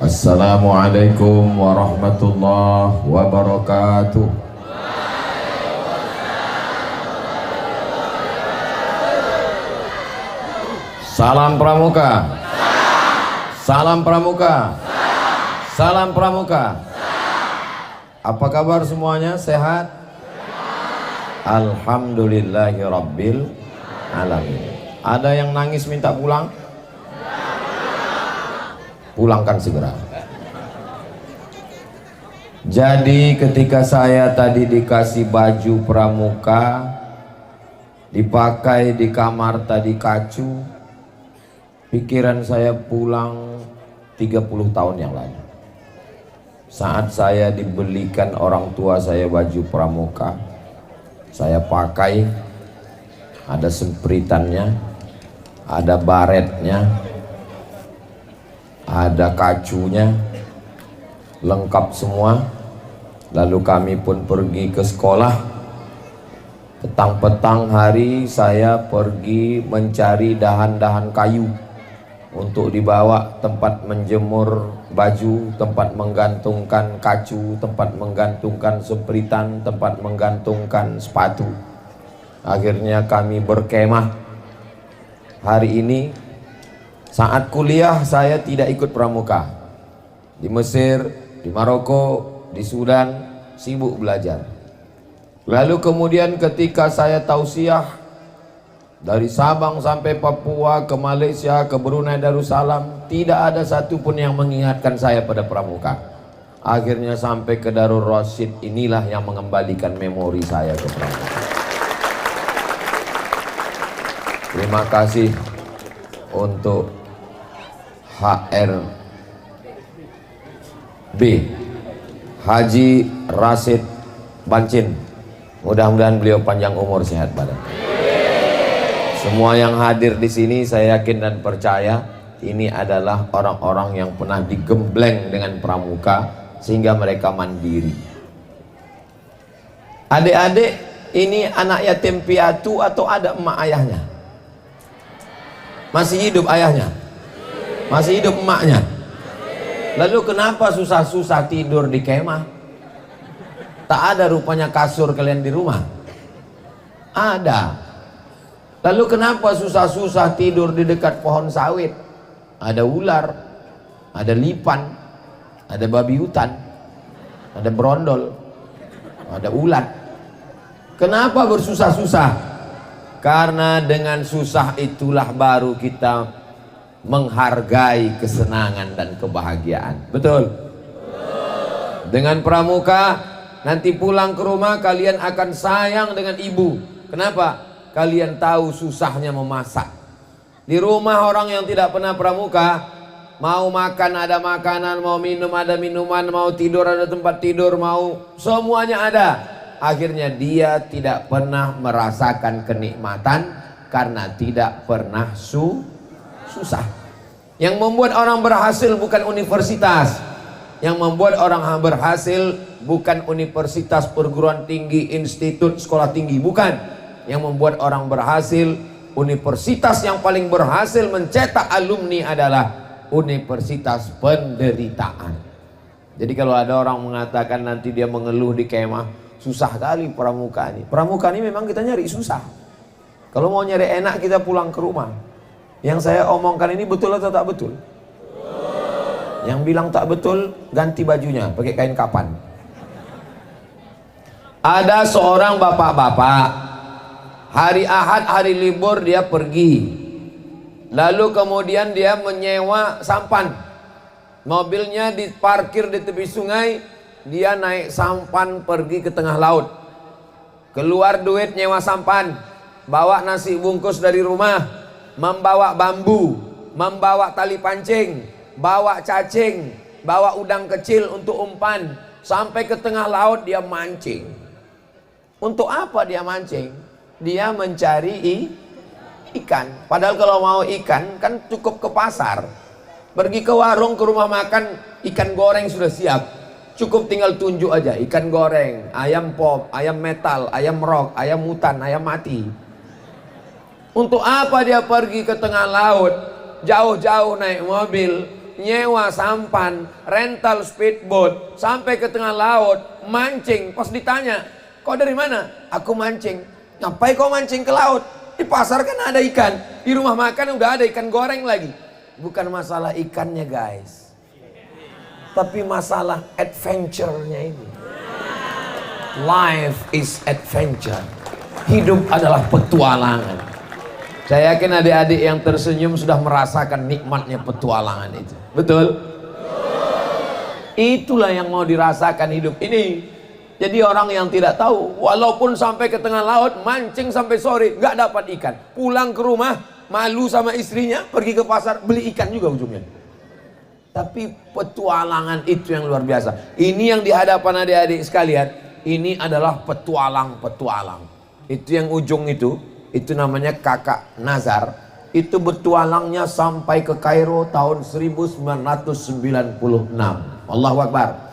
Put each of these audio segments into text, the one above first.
Assalamualaikum warahmatullahi wabarakatuh. Salam Pramuka. Salam Pramuka. Salam Pramuka. Apa kabar semuanya? Sehat? Alhamdulillahirabbil alamin. Ada yang nangis minta pulang? Pulangkan segera. Jadi ketika saya tadi dikasih baju pramuka, dipakai di kamar tadi kacu, pikiran saya pulang 30 tahun yang lalu. Saat saya dibelikan orang tua saya baju pramuka, saya pakai, ada sempritannya, ada baretnya, ada kacunya, lengkap semua. Lalu kami pun pergi ke sekolah. Petang-petang hari saya pergi mencari dahan-dahan kayu untuk dibawa tempat menjemur baju, tempat menggantungkan kacu, tempat menggantungkan sempritan, tempat menggantungkan sepatu. Akhirnya kami berkemah. Hari ini saat kuliah saya tidak ikut pramuka. Di Mesir, di Maroko, di Sudan sibuk belajar. Lalu kemudian ketika saya tausiah dari Sabang sampai Papua, ke Malaysia, ke Brunei Darussalam, tidak ada satupun yang mengingatkan saya pada pramuka. Akhirnya sampai ke Darul Rasyid, inilah yang mengembalikan memori saya ke pramuka. Terima kasih untuk HRB Haji Rasid Bancin. Mudah-mudahan beliau panjang umur, sehat badan. Semua yang hadir di sini saya yakin dan percaya ini adalah orang-orang yang pernah digembleng dengan pramuka sehingga mereka mandiri. Adik-adik ini anak yatim piatu atau ada emak ayahnya? Masih hidup ayahnya? Masih hidup emaknya? Lalu kenapa susah-susah tidur di kemah? Tak ada rupanya kasur kalian di rumah? Ada. Lalu kenapa susah-susah tidur di dekat pohon sawit? Ada ular, ada lipan, ada babi hutan, ada berondol, ada ulat. Kenapa bersusah-susah? Karena dengan susah itulah baru kita menghargai kesenangan dan kebahagiaan. Betul? Dengan pramuka nanti pulang ke rumah kalian akan sayang dengan ibu. Kenapa? Kalian tahu susahnya memasak. Di rumah orang yang tidak pernah pramuka, mau makan ada makanan, mau minum ada minuman, mau tidur ada tempat tidur, mau semuanya ada. Akhirnya dia tidak pernah merasakan kenikmatan karena tidak pernah susah. Yang membuat orang berhasil bukan universitas. Yang membuat orang berhasil bukan universitas, perguruan tinggi, institut, sekolah tinggi, bukan. Yang membuat orang berhasil, universitas yang paling berhasil mencetak alumni adalah universitas penderitaan. Jadi kalau ada orang mengatakan nanti dia mengeluh di kemah, susah kali pramuka ini. Pramuka ini memang kita nyari susah. Kalau mau nyari enak kita pulang ke rumah. Yang saya omongkan ini betul atau tak betul? Yang bilang tak betul, ganti bajunya, pakai kain kapan. Ada seorang bapak-bapak, hari Ahad, hari libur dia pergi. Lalu kemudian dia menyewa sampan. Mobilnya diparkir di tepi sungai, dia naik sampan pergi ke tengah laut. Keluar duit nyewa sampan, bawa nasi bungkus dari rumah, membawa bambu, membawa tali pancing, bawa cacing, bawa udang kecil untuk umpan. Sampai ke tengah laut dia mancing. Untuk apa dia mancing? Dia mencari ikan. Padahal kalau mau ikan kan cukup ke pasar. Pergi ke warung, ke rumah makan, ikan goreng sudah siap. Cukup tinggal tunjuk aja, ikan goreng, ayam pop, ayam metal, ayam rock, ayam hutan, ayam mati. Untuk apa dia pergi ke tengah laut, jauh-jauh naik mobil, nyewa sampan, rental speedboat, sampai ke tengah laut, mancing. Pas ditanya, kau dari mana? Aku mancing. Ngapain kau mancing ke laut? Di pasar kan ada ikan, di rumah makan udah ada ikan goreng lagi. Bukan masalah ikannya guys, tapi masalah adventure-nya ini. Life is adventure. Hidup adalah petualangan. Saya yakin adik-adik yang tersenyum sudah merasakan nikmatnya petualangan itu. Betul? Itulah yang mau dirasakan hidup ini. Jadi orang yang tidak tahu, walaupun sampai ke tengah laut, mancing sampai sore, nggak dapat ikan. Pulang ke rumah, malu sama istrinya, pergi ke pasar, beli ikan juga ujungnya. Tapi petualangan itu yang luar biasa. Ini yang di hadapan adik-adik sekalian, ini adalah petualang-petualang. Itu yang ujung itu namanya kakak Nazar. Itu bertualangnya sampai ke Kairo tahun 1996. Allahu Akbar.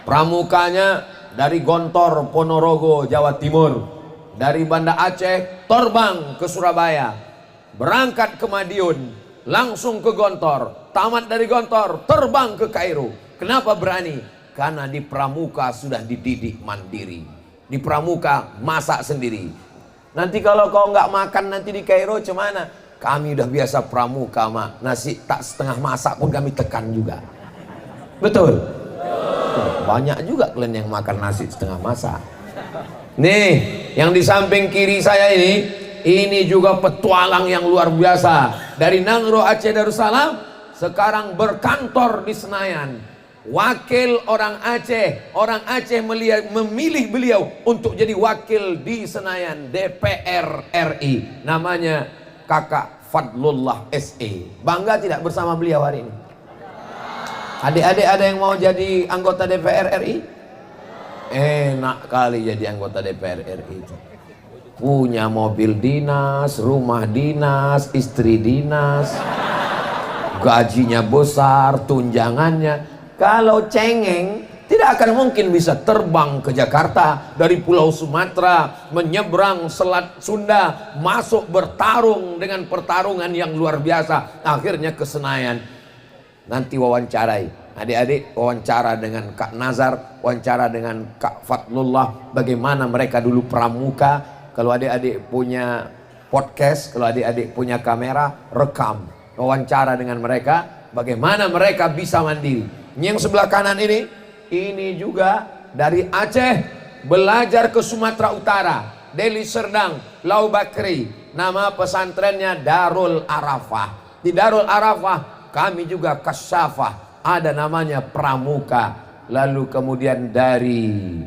Pramukanya dari Gontor, Ponorogo, Jawa Timur. Dari Banda Aceh terbang ke Surabaya, berangkat ke Madiun, langsung ke Gontor, tamat dari Gontor terbang ke Kairo. Kenapa berani? Karena di Pramuka sudah dididik mandiri. Di Pramuka masak sendiri. Nanti kalau kau nggak makan nanti di Kairo cemana? Kami udah biasa Pramuka mak, nasi tak setengah masak pun kami tekan juga. Betul? Banyak juga kalian yang makan nasi setengah masak. Nih, yang di samping kiri saya ini juga petualang yang luar biasa. Dari Nangro Aceh Darussalam, sekarang berkantor di Senayan. Wakil orang Aceh memilih beliau untuk jadi wakil di Senayan DPR RI. Namanya Kakak Fadlullah SE. Bangga tidak bersama beliau hari ini? Adik-adik ada yang mau jadi anggota DPR RI? Enak kali jadi anggota DPR RI itu. Punya mobil dinas, rumah dinas, istri dinas, gajinya besar, tunjangannya. Kalau cengeng, tidak akan mungkin bisa terbang ke Jakarta dari Pulau Sumatera, menyeberang Selat Sunda, masuk bertarung dengan pertarungan yang luar biasa, akhirnya ke Senayan. Nanti wawancarai, adik-adik wawancara dengan Kak Nazar, wawancara dengan Kak Fadlullah, bagaimana mereka dulu pramuka. Kalau adik-adik punya podcast, kalau adik-adik punya kamera, rekam, wawancara dengan mereka, bagaimana mereka bisa mandiri. Yang sebelah kanan ini juga dari Aceh, belajar ke Sumatera Utara, Deli Serdang, Lau Bakri. Nama pesantrennya Darul Arafah. Di Darul Arafah kami juga kasyafah, ada namanya pramuka. Lalu kemudian dari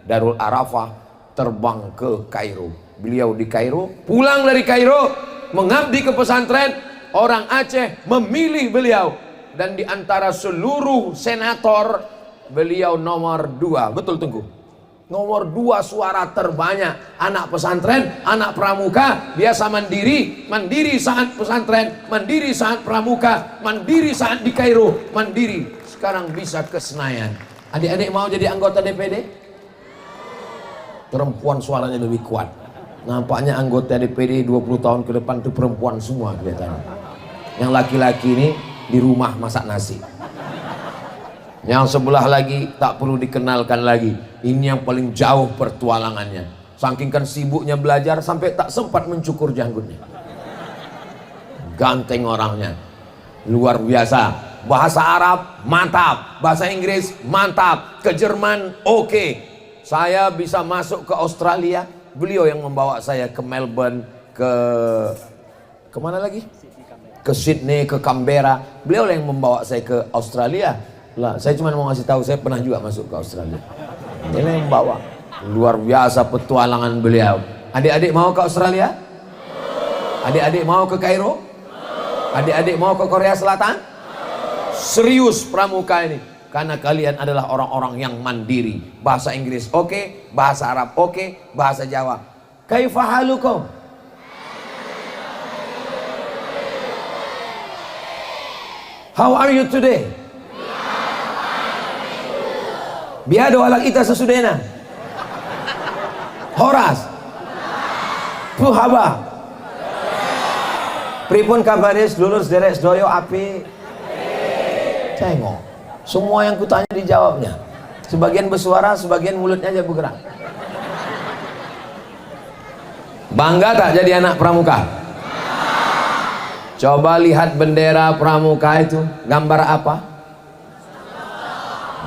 Darul Arafah terbang ke Kairo. Beliau di Kairo, pulang dari Kairo, mengabdi ke pesantren. Orang Aceh memilih beliau. Dan di antara seluruh senator, beliau nomor 2. Betul Tengku? Nomor 2 suara terbanyak. Anak pesantren, anak pramuka, biasa mandiri. Mandiri saat pesantren, mandiri saat pramuka, mandiri saat di Kairo, mandiri. Sekarang bisa ke Senayan. Adik-adik mau jadi anggota DPD? Perempuan suaranya lebih kuat. Nampaknya anggota DPD 20 tahun ke depan itu perempuan semua kelihatannya. Yang laki-laki ini di rumah masak nasi. Yang sebelah lagi tak perlu dikenalkan lagi. Ini yang paling jauh pertualangannya. Saking kan sibuknya belajar sampai tak sempat mencukur janggutnya. Ganteng orangnya, luar biasa. Bahasa Arab mantap, bahasa Inggris mantap, ke Jerman oke. Saya bisa masuk ke Australia. Beliau yang membawa saya ke Melbourne, kemana lagi? Ke Sydney, ke Canberra. Beliau yang membawa saya ke Australia. Lah, saya cuma mau ngasih tahu saya pernah juga masuk ke Australia. Dia yang membawa. Luar biasa petualangan beliau. Adik-adik mau ke Australia? Adik-adik mau ke Kairo? Adik-adik mau ke Korea Selatan? Serius pramuka ini. Karena kalian adalah orang-orang yang mandiri. Bahasa Inggris oke, bahasa Arab oke, bahasa Jawa. Kaifa halukum? How are you today? Biado alak ita sesudena. Horas. Puhaba. Pripun kabaris dulur sederek sedoyo api. Tengok, semua yang kutanya dijawabnya. Sebagian bersuara, sebagian mulutnya aja bergerak. Bangga tak jadi anak pramuka? Coba lihat bendera pramuka itu, gambar apa?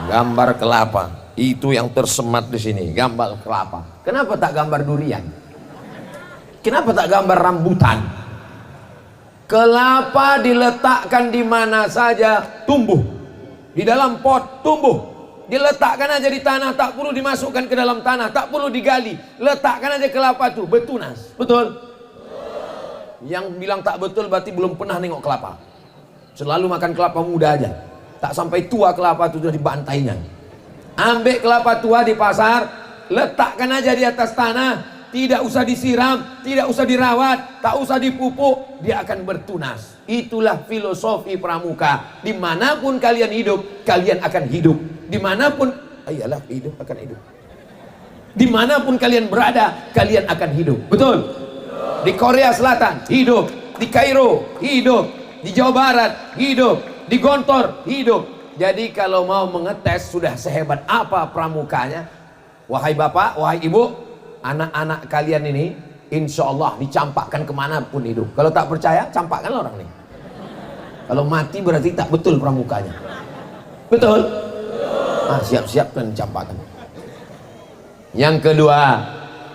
Gambar kelapa. Itu yang tersemat di sini, gambar kelapa. Kenapa tak gambar durian? Kenapa tak gambar rambutan? Kelapa diletakkan di mana saja tumbuh. Di dalam pot tumbuh. Diletakkan aja di tanah, tak perlu dimasukkan ke dalam tanah, tak perlu digali. Letakkan aja kelapa itu, bertunas. Betul? Yang bilang tak betul berarti belum pernah nengok kelapa. Selalu makan kelapa muda aja. Tak sampai tua kelapa itu sudah dibantainya. Ambil kelapa tua di pasar, letakkan aja di atas tanah. Tidak usah disiram, tidak usah dirawat, tak usah dipupuk, dia akan bertunas. Itulah filosofi pramuka. Dimanapun kalian hidup, kalian akan hidup. Dimanapun, iyalah hidup akan hidup. Dimanapun kalian berada, kalian akan hidup. Betul? Di Korea Selatan, hidup. Di Kairo, hidup. Di Jawa Barat, hidup. Di Gontor, hidup. Jadi kalau mau mengetes sudah sehebat apa pramukanya, wahai bapak, wahai ibu, anak-anak kalian ini insya Allah dicampakkan kemanapun hidup. Kalau tak percaya, campakkan orang nih. Kalau mati berarti tak betul pramukanya. Betul? Siap-siap dan campakkan. Yang kedua,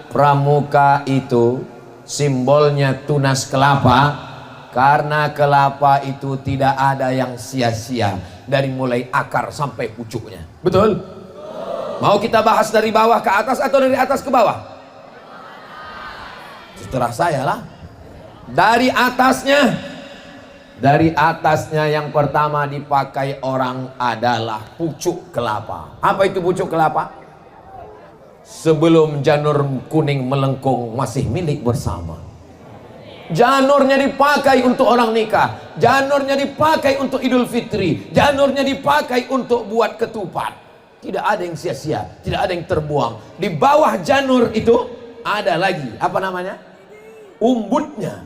pramuka itu simbolnya tunas kelapa. Karena kelapa itu tidak ada yang sia-sia, dari mulai akar sampai pucuknya. Betul? Mau kita bahas dari bawah ke atas atau dari atas ke bawah? Terserah saya lah. Dari atasnya yang pertama dipakai orang adalah pucuk kelapa. Apa itu pucuk kelapa? Sebelum janur kuning melengkung masih milik bersama. Janurnya dipakai untuk orang nikah, janurnya dipakai untuk Idul Fitri, janurnya dipakai untuk buat ketupat. Tidak ada yang sia-sia, tidak ada yang terbuang. Di bawah janur itu ada lagi, apa namanya? Umbutnya.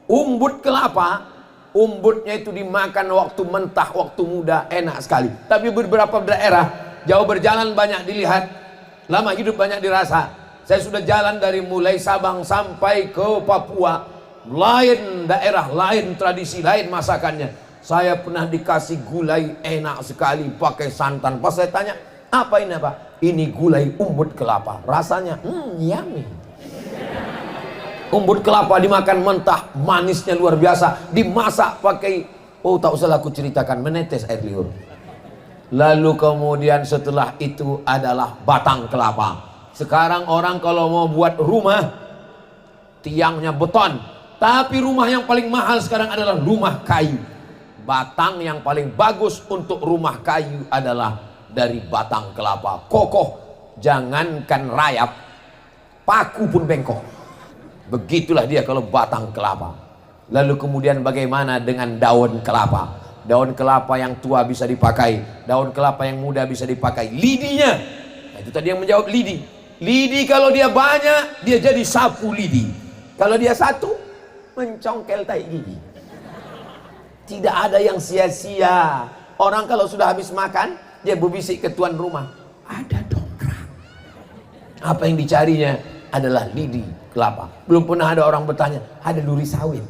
Umbut kelapa, umbutnya itu dimakan waktu mentah, waktu muda, enak sekali. Tapi beberapa daerah, jauh berjalan banyak dilihat, lama hidup banyak dirasa. Saya sudah jalan dari mulai Sabang sampai ke Papua. Lain daerah, lain tradisi, lain masakannya. Saya pernah dikasih gulai enak sekali pakai santan. Pas saya tanya, apa ini apa? Ini gulai umbut kelapa. Rasanya, yummy. Umbut kelapa dimakan mentah, manisnya luar biasa. Dimasak pakai, tak usah aku ceritakan, menetes air liur. Lalu kemudian setelah itu adalah batang kelapa. Sekarang orang kalau mau buat rumah, tiangnya beton. Tapi rumah yang paling mahal sekarang adalah rumah kayu. Batang yang paling bagus untuk rumah kayu adalah dari batang kelapa. Kokoh, jangankan rayap, paku pun bengkok. Begitulah dia kalau batang kelapa. Lalu kemudian bagaimana dengan daun kelapa? Daun kelapa yang tua bisa dipakai, daun kelapa yang muda bisa dipakai. Lidinya, itu tadi yang menjawab lidi. Lidi kalau dia banyak, dia jadi sapu lidi. Kalau dia satu, mencongkel tai gigi. Tidak ada yang sia-sia. Orang kalau sudah habis makan, dia berbisik ke tuan rumah, ada dongkrak. Apa yang dicarinya adalah lidi kelapa. Belum pernah ada orang bertanya, ada duri sawit.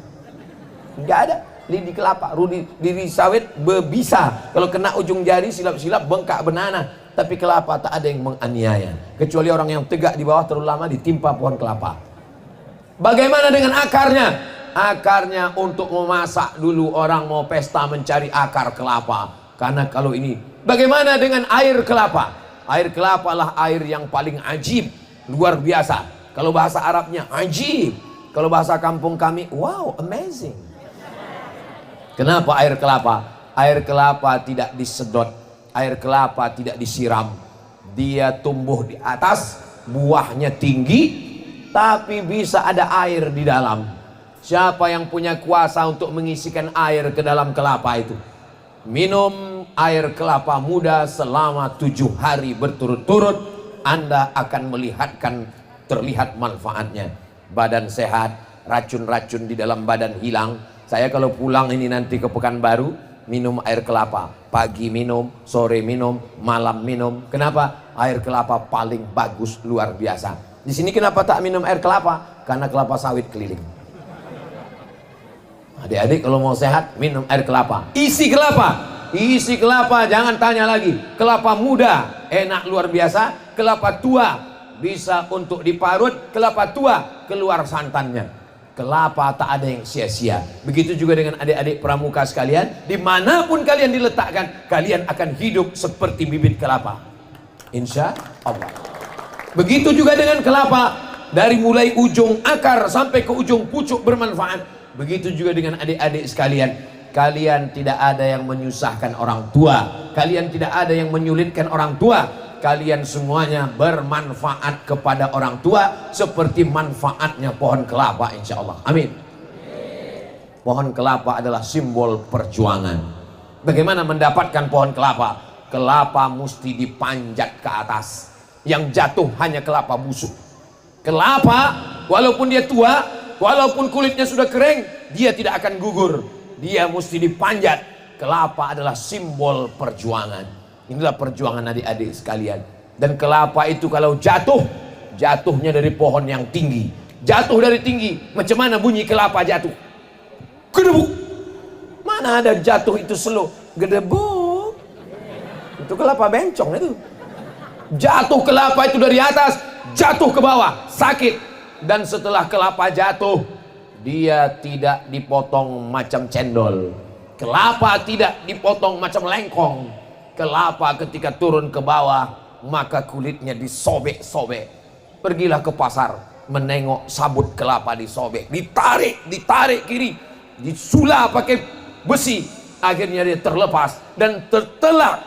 Enggak ada. Lidi kelapa, duri sawit bisa. Kalau kena ujung jari silap-silap bengkak benana. Tapi kelapa tak ada yang menganiaya. Kecuali orang yang tegak di bawah terlalu lama ditimpa pohon kelapa. Bagaimana dengan akarnya? Akarnya untuk memasak dulu, orang mau pesta mencari akar kelapa. Karena kalau ini, bagaimana dengan air kelapa? Air kelapa lah air yang paling ajib, luar biasa. Kalau bahasa Arabnya ajib. Kalau bahasa kampung kami, wow, amazing. Kenapa air kelapa? Air kelapa tidak disedot, air kelapa tidak disiram. Dia tumbuh di atas, buahnya tinggi, tapi bisa ada air di dalam. Siapa yang punya kuasa untuk mengisikan air ke dalam kelapa itu? Minum air kelapa muda selama 7 hari berturut-turut, Anda akan terlihat manfaatnya. Badan sehat, racun-racun di dalam badan hilang. Saya kalau pulang ini nanti ke Pekanbaru, minum air kelapa. Pagi minum, sore minum, malam minum. Kenapa? Air kelapa paling bagus, luar biasa. Di sini kenapa tak minum air kelapa? Karena kelapa sawit keliling. Adik-adik kalau mau sehat, minum air kelapa. Isi kelapa. Isi kelapa, jangan tanya lagi. Kelapa muda, enak luar biasa. Kelapa tua, bisa untuk diparut. Kelapa tua, keluar santannya. Kelapa tak ada yang sia-sia. Begitu juga dengan adik-adik pramuka sekalian. Dimanapun kalian diletakkan, kalian akan hidup seperti bibit kelapa, insya Allah. Begitu juga dengan kelapa. Dari mulai ujung akar sampai ke ujung pucuk bermanfaat. Begitu juga dengan adik-adik sekalian. Kalian tidak ada yang menyusahkan orang tua. Kalian tidak ada yang menyulitkan orang tua. Kalian semuanya bermanfaat kepada orang tua seperti manfaatnya pohon kelapa, insya Allah. Amin. Pohon kelapa adalah simbol perjuangan. Bagaimana mendapatkan pohon kelapa? Kelapa mesti dipanjat ke atas. Yang jatuh hanya kelapa busuk. Kelapa walaupun dia tua, walaupun kulitnya sudah kering, dia tidak akan gugur. Dia mesti dipanjat. Kelapa adalah simbol perjuangan. Inilah perjuangan adik-adik sekalian. Dan kelapa itu kalau jatuh, jatuhnya dari pohon yang tinggi. Jatuh dari tinggi. Macam mana bunyi kelapa jatuh? Gedebuk. Mana ada jatuh itu slow? Gedebuk. Itu kelapa bencong itu. Jatuh kelapa itu dari atas, jatuh ke bawah, sakit. Dan setelah kelapa jatuh, dia tidak dipotong macam cendol. Kelapa tidak dipotong macam lengkong. Kelapa ketika turun ke bawah, maka kulitnya disobek-sobek. Pergilah ke pasar, menengok sabut kelapa disobek, ditarik kiri, disula pakai besi, akhirnya dia terlepas dan tertelak,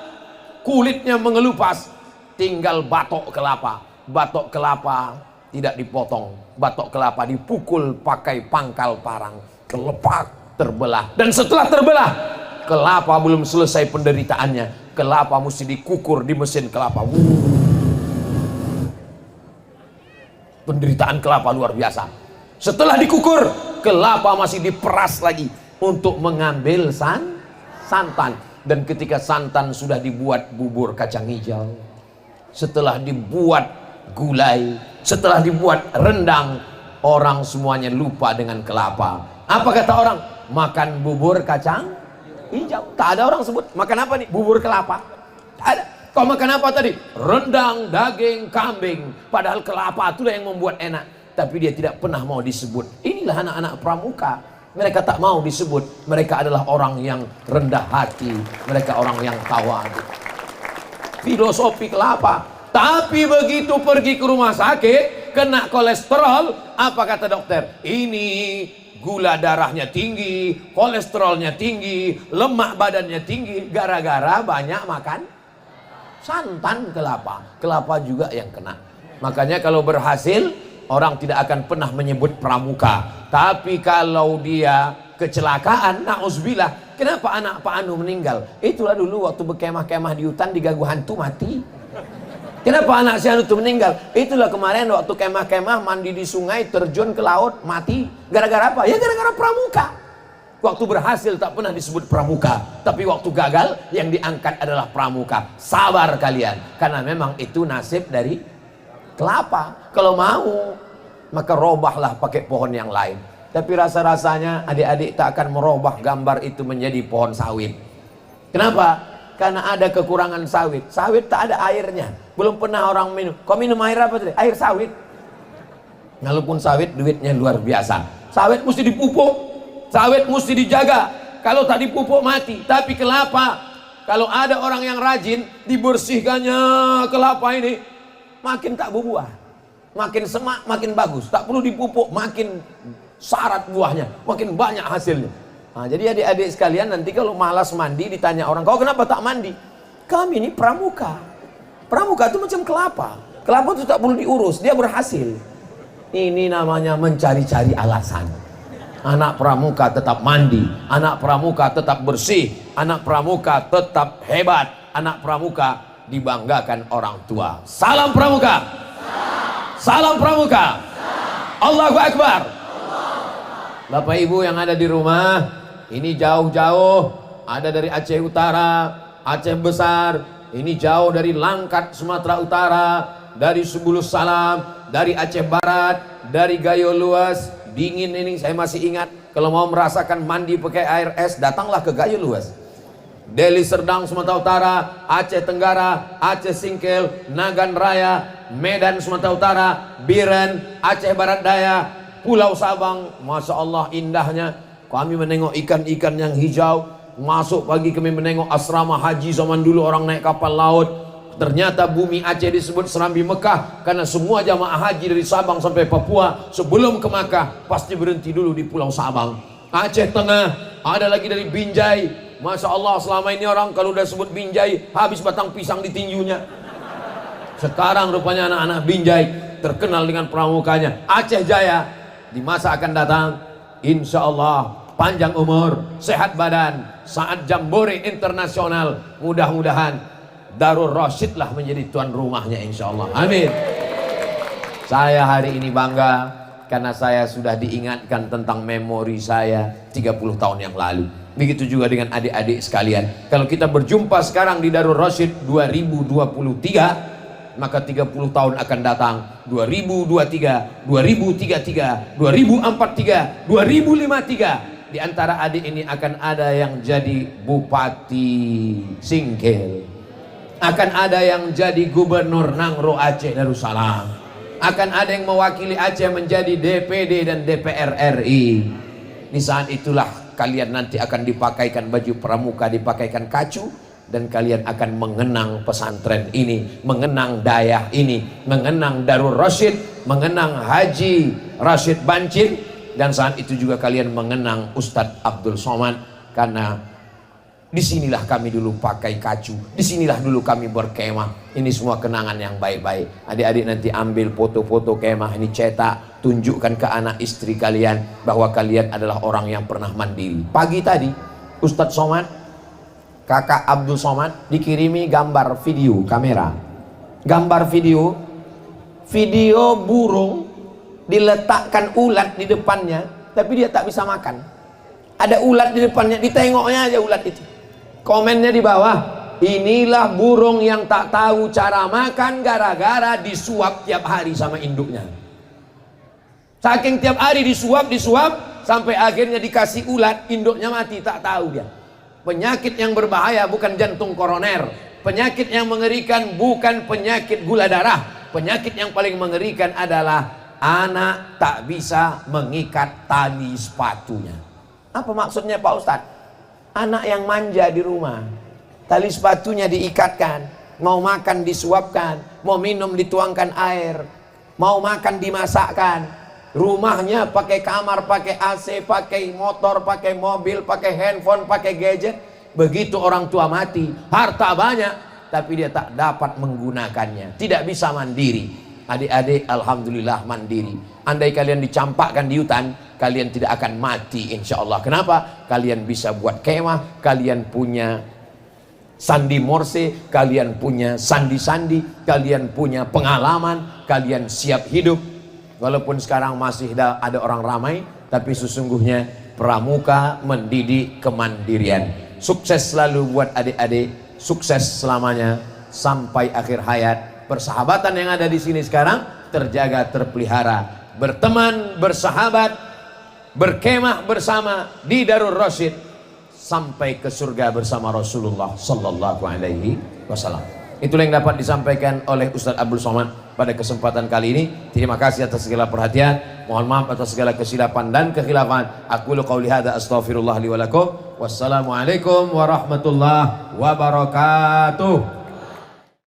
kulitnya mengelupas, tinggal batok kelapa. Batok kelapa tidak dipotong, batok kelapa dipukul pakai pangkal parang, kelepak, terbelah. Dan setelah terbelah, kelapa belum selesai penderitaannya. Kelapa mesti dikukur di mesin kelapa. Penderitaan kelapa luar biasa. Setelah dikukur, kelapa masih diperas lagi untuk mengambil santan. Dan ketika santan sudah dibuat bubur kacang hijau, setelah dibuat gulai, setelah dibuat rendang, orang semuanya lupa dengan kelapa. Apa kata orang? Makan bubur kacang hijau. Tak ada orang sebut makan apa nih? Bubur kelapa. Tak ada. Kau makan apa tadi? Rendang, daging, kambing. Padahal kelapa itulah yang membuat enak. Tapi dia tidak pernah mau disebut. Inilah anak-anak pramuka. Mereka tak mau disebut. Mereka adalah orang yang rendah hati. Mereka orang yang tawadu. Filosofi kelapa. Tapi begitu pergi ke rumah sakit, kena kolesterol, apa kata dokter? Ini gula darahnya tinggi, kolesterolnya tinggi, lemak badannya tinggi, gara-gara banyak makan santan kelapa. Kelapa juga yang kena. Makanya kalau berhasil, orang tidak akan pernah menyebut pramuka. Tapi kalau dia kecelakaan, na'udzubillah, kenapa anak Pak Anu meninggal? Itulah dulu waktu berkemah-kemah di hutan diganggu hantu mati. Kenapa anak si Anu itu meninggal? Itulah kemarin waktu kemah-kemah mandi di sungai, terjun ke laut, mati. Gara-gara apa? Ya gara-gara pramuka. Waktu berhasil tak pernah disebut pramuka, tapi waktu gagal yang diangkat adalah pramuka. Sabar kalian, karena memang itu nasib dari kelapa. Kalau mau, maka robahlah pakai pohon yang lain. Tapi rasa-rasanya adik-adik tak akan merubah gambar itu menjadi pohon sawit. Kenapa? Karena ada kekurangan sawit. Sawit tak ada airnya. Belum pernah orang minum. Kau minum air apa tadi? Air sawit. Walaupun sawit duitnya luar biasa. Sawit mesti dipupuk. Sawit mesti dijaga. Kalau tak dipupuk mati. Tapi kelapa, kalau ada orang yang rajin, dibersihkannya kelapa ini, makin tak berbuah. Makin semak, makin bagus. Tak perlu dipupuk, makin syarat buahnya. Makin banyak hasilnya. Nah, jadi adik-adik sekalian, nanti kalau malas mandi ditanya orang, kau kenapa tak mandi? Kami ini pramuka. Pramuka itu macam kelapa. Kelapa itu tak perlu diurus, dia berhasil. Ini namanya mencari-cari alasan. Anak pramuka tetap mandi, anak pramuka tetap bersih, anak pramuka tetap hebat, anak pramuka dibanggakan orang tua. Salam pramuka. Salam pramuka. Allahu Akbar. Bapak Ibu yang ada di rumah, ini jauh-jauh ada dari Aceh Utara, Aceh Besar, ini jauh dari Langkat Sumatera Utara, dari Subulus Salam, dari Aceh Barat, dari Gayo Luas. Dingin ini saya masih ingat, kalau mau merasakan mandi pakai air es, datanglah ke Gayo Luas. Deli Serdang Sumatera Utara, Aceh Tenggara, Aceh Singkil, Nagan Raya, Medan Sumatera Utara, Biren, Aceh Barat Daya, Pulau Sabang. Masya Allah indahnya kami menengok ikan-ikan yang hijau. Masuk pagi kami menengok asrama haji zaman dulu, orang naik kapal laut. Ternyata bumi Aceh disebut Serambi Mekah karena semua jamaah haji dari Sabang sampai Papua sebelum ke Makkah pasti berhenti dulu di Pulau Sabang. Aceh Tengah, ada lagi dari Binjai. Masya Allah, selama ini orang kalau udah sebut Binjai habis batang pisang di tinjunya. Sekarang rupanya anak-anak Binjai terkenal dengan pramukanya. Aceh Jaya, di masa akan datang insya Allah panjang umur, sehat badan, saat Jambore Internasional mudah-mudahan Darul Rasyid lah menjadi tuan rumahnya insya Allah. Amin. Saya hari ini bangga karena saya sudah diingatkan tentang memori saya 30 tahun yang lalu. Begitu juga dengan adik-adik sekalian. Kalau kita berjumpa sekarang di Darul Rasyid 2023, maka 30 tahun akan datang 2023, 2033, 2043, 2053. Di antara adik ini akan ada yang jadi Bupati Singkil, akan ada yang jadi Gubernur Nangro Aceh Darussalam, akan ada yang mewakili Aceh menjadi DPD dan DPR RI. Di saat itulah kalian nanti akan dipakaikan baju pramuka, dipakaikan kacu, dan kalian akan mengenang pesantren ini, mengenang dayah ini, mengenang Darul Rasyid, mengenang Haji Rashid Bancin, dan saat itu juga kalian mengenang Ustadz Abdul Somad, karena disinilah kami dulu pakai kacu, disinilah dulu kami berkemah. Ini semua kenangan yang baik-baik. Adik-adik nanti ambil foto-foto kemah ini, cetak, tunjukkan ke anak istri kalian bahwa kalian adalah orang yang pernah mandiri. Pagi tadi Ustadz Somad, kakak Abdul Somad, dikirimi gambar video kamera, gambar video burung diletakkan ulat di depannya, tapi dia tak bisa makan. Ada ulat di depannya, ditengoknya aja ulat itu. Komennya di bawah, inilah burung yang tak tahu cara makan gara-gara disuap tiap hari sama induknya. Saking tiap hari disuap sampai akhirnya dikasih ulat, induknya mati, tak tahu dia. Penyakit yang berbahaya bukan jantung koroner, penyakit yang mengerikan bukan penyakit gula darah. Penyakit yang paling mengerikan adalah anak tak bisa mengikat tali sepatunya. Apa maksudnya Pak Ustadz? Anak yang manja di rumah, tali sepatunya diikatkan, mau makan disuapkan, mau minum dituangkan air, mau makan dimasakkan, rumahnya pakai kamar, pakai AC, pakai motor, pakai mobil, pakai handphone, pakai gadget. Begitu orang tua mati, harta banyak, tapi dia tak dapat menggunakannya, tidak bisa mandiri. Adik-adik alhamdulillah mandiri. Andai kalian dicampakkan di hutan, kalian tidak akan mati insya Allah. Kenapa? Kalian bisa buat kemah, kalian punya sandi morse, kalian punya sandi-sandi, kalian punya pengalaman, kalian siap hidup. Walaupun sekarang masih ada orang ramai, tapi sesungguhnya pramuka mendidik kemandirian. Sukses selalu buat adik-adik, sukses selamanya sampai akhir hayat. Persahabatan yang ada di sini sekarang terjaga, terpelihara, berteman, bersahabat, berkemah bersama di Darul Rasyid sampai ke surga bersama Rasulullah sallallahu alaihi wasallam. Itulah yang dapat disampaikan oleh Ustadz Abdul Somad pada kesempatan kali ini. Terima kasih atas segala perhatian. Mohon maaf atas segala kesilapan dan kekhilafan. Aku qauli hadza astaghfirullah li wa lakum. Wassalamualaikum warahmatullahi wabarakatuh.